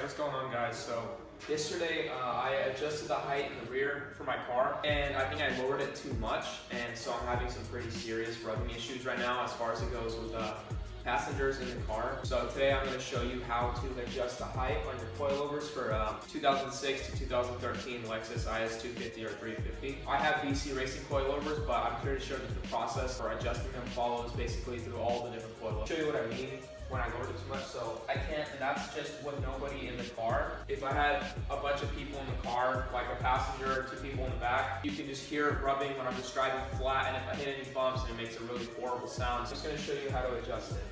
what's going on, guys? So yesterday I adjusted the height in the rear for my car, and I think I lowered it too much, and so I'm having some pretty serious rubbing issues right now as far as it goes with passengers in the car. So today I'm going to show you how to adjust the height on your coilovers for 2006 to 2013 Lexus IS250 or 350. I have BC racing coilovers, but I'm pretty sure that the process for adjusting them follows basically through all the different coilovers. I'll show you what I mean when I lowered it too much. So I can't, and that's just with nobody in the car. If I had a bunch of people in the car, like a passenger, 2 people in the back, you can just hear it rubbing when I'm just driving flat, and if I hit any bumps, it makes a really horrible sound. So I'm just going to show you how to adjust it.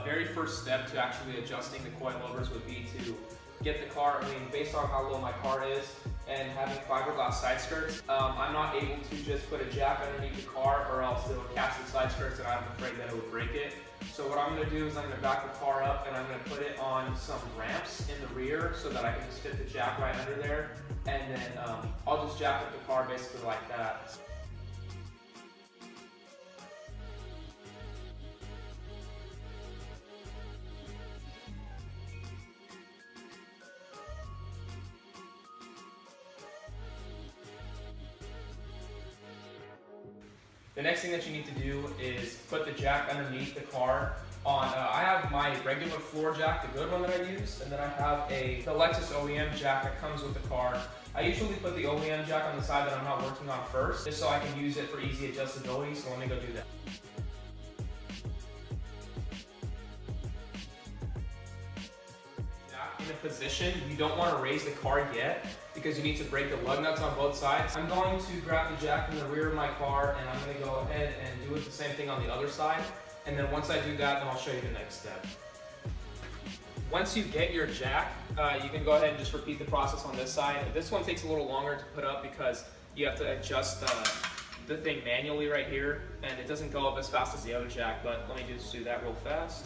Very first step to actually adjusting the coilovers would be to get the car, based on how low my car is and having fiberglass side skirts, I'm not able to just put a jack underneath the car, or else it would catch the side skirts and I'm afraid that it would break it. So what I'm going to do is I'm going to back the car up and I'm going to put it on some ramps in the rear so that I can just fit the jack right under there, and then I'll just jack up the car basically like that. The next thing that you need to do is put the jack underneath the car on, I have my regular floor jack, the good one that I use, and then I have the Lexus OEM jack that comes with the car. I usually put the OEM jack on the side that I'm not working on first, just so I can use it for easy adjustability, so let me go do that. In a position, you don't want to raise the car yet because you need to break the lug nuts on both sides. I'm going to grab the jack from the rear of my car, and I'm going to go ahead and do it the same thing on the other side. And then once I do that, then I'll show you the next step. Once you get your jack, you can go ahead and just repeat the process on this side. This one takes a little longer to put up because you have to adjust the thing manually right here, and it doesn't go up as fast as the other jack, but let me just do that real fast.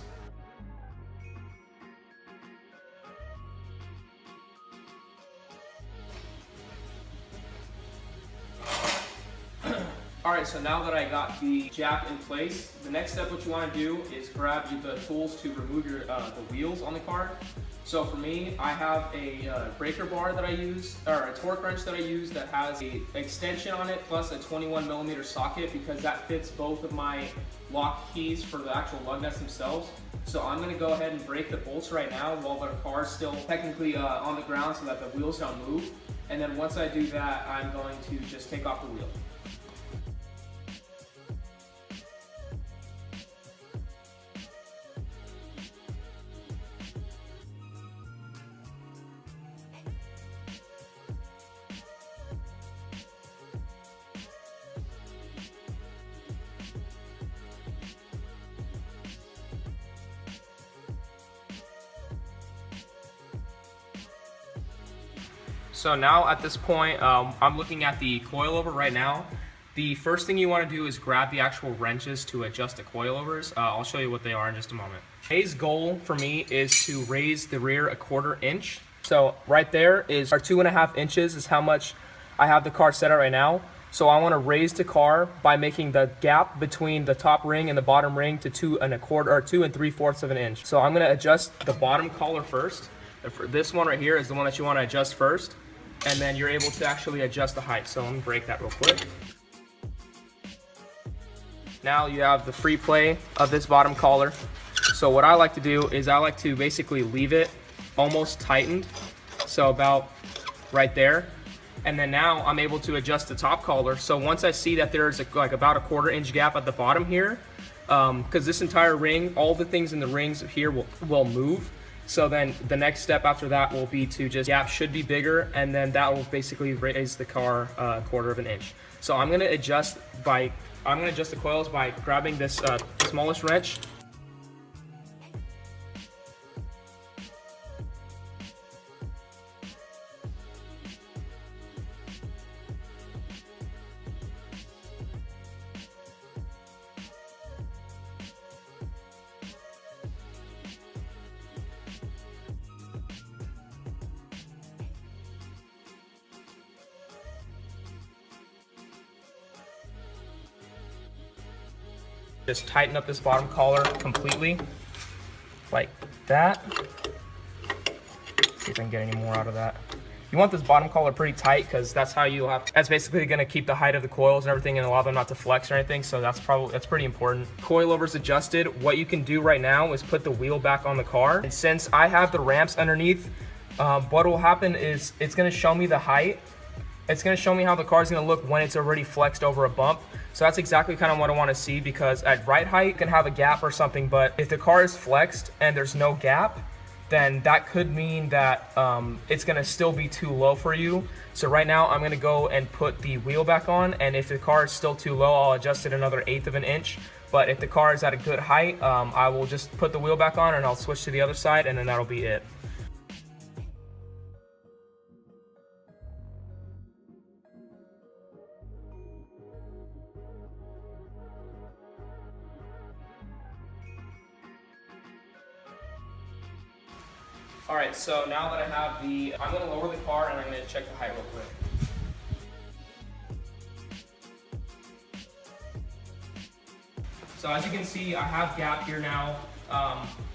Alright, so now that I got the jack in place, the next step what you want to do is grab the tools to remove your the wheels on the car. So for me, I have a breaker bar that I use, or a torque wrench that I use that has an extension on it plus a 21mm socket, because that fits both of my lock keys for the actual lug nuts themselves. So I'm going to go ahead and break the bolts right now while the car is still technically on the ground so that the wheels don't move. And then once I do that, I'm going to just take off the wheel. So now at this point, I'm looking at the coilover right now. The first thing you want to do is grab the actual wrenches to adjust the coilovers. I'll show you what they are in just a moment. Today's goal for me is to raise the rear a 1/4 inch. So right there is our 2.5 inches is how much I have the car set at right now. So I want to raise the car by making the gap between the top ring and the bottom ring to 2.25 or 2 3/4 of an inch. So I'm going to adjust the bottom collar first. This one right here is the one that you want to adjust first, and then you're able to actually adjust the height. So let me break that real quick. Now you have the free play of this bottom collar. So what I like to do is I like to basically leave it almost tightened, so about right there. And then now I'm able to adjust the top collar. So once I see that there's like about a 1/4 inch gap at the bottom here, because this entire ring, all the things in the rings here will move. So then the next step after that will be to just, gap should be bigger, and then that will basically raise the car 1/4 inch. So I'm gonna adjust the coils by grabbing this smallest wrench. Just tighten up this bottom collar completely, like that. See if I can get any more out of that. You want this bottom collar pretty tight because that's how you'll have, that's basically gonna keep the height of the coils and everything and allow them not to flex or anything. So that's pretty important. Coilovers adjusted. What you can do right now is put the wheel back on the car. And since I have the ramps underneath, what will happen is it's gonna show me the height. It's gonna show me how the car is gonna look when it's already flexed over a bump. So that's exactly kind of what I wanna see, because at right height, you can have a gap or something, but if the car is flexed and there's no gap, then that could mean that it's gonna still be too low for you. So right now I'm gonna go and put the wheel back on, and if the car is still too low, I'll adjust it another 1/8 of an inch. But if the car is at a good height, I will just put the wheel back on and I'll switch to the other side, and then that'll be it. All right, so now that I have I'm gonna lower the car and I'm gonna check the height real quick. So as you can see, I have gap here now.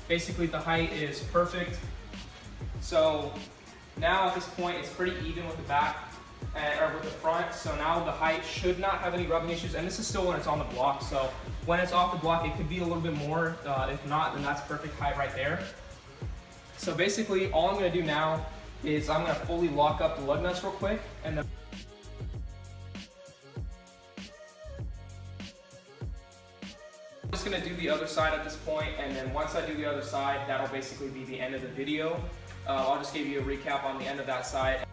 Basically the height is perfect. So now at this point, it's pretty even with the back, or with the front. So now the height should not have any rubbing issues. And this is still when it's on the block. So when it's off the block, it could be a little bit more. If not, then that's perfect height right there. So basically, all I'm gonna do now is I'm gonna fully lock up the lug nuts real quick, and then I'm just gonna do the other side at this point, and then once I do the other side, that'll basically be the end of the video. I'll just give you a recap on the end of that side.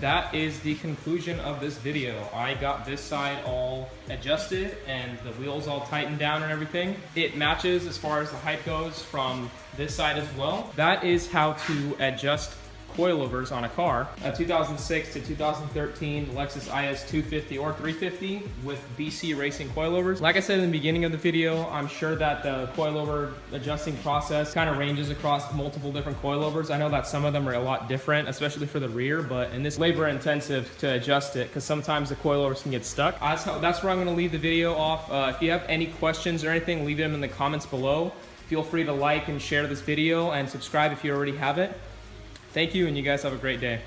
That is the conclusion of this video. I got this side all adjusted and the wheels all tightened down and everything. It matches as far as the height goes from this side as well. That is how to adjust coilovers on a car. A 2006 to 2013 Lexus IS250 or 350 with BC Racing coilovers. Like I said in the beginning of the video, I'm sure that the coilover adjusting process kind of ranges across multiple different coilovers. I know that some of them are a lot different, especially for the rear, but in this labor intensive to adjust it because sometimes the coilovers can get stuck. That's where I'm gonna leave the video off. If you have any questions or anything, leave them in the comments below. Feel free to like and share this video and subscribe if you already have it. Thank you, and you guys have a great day.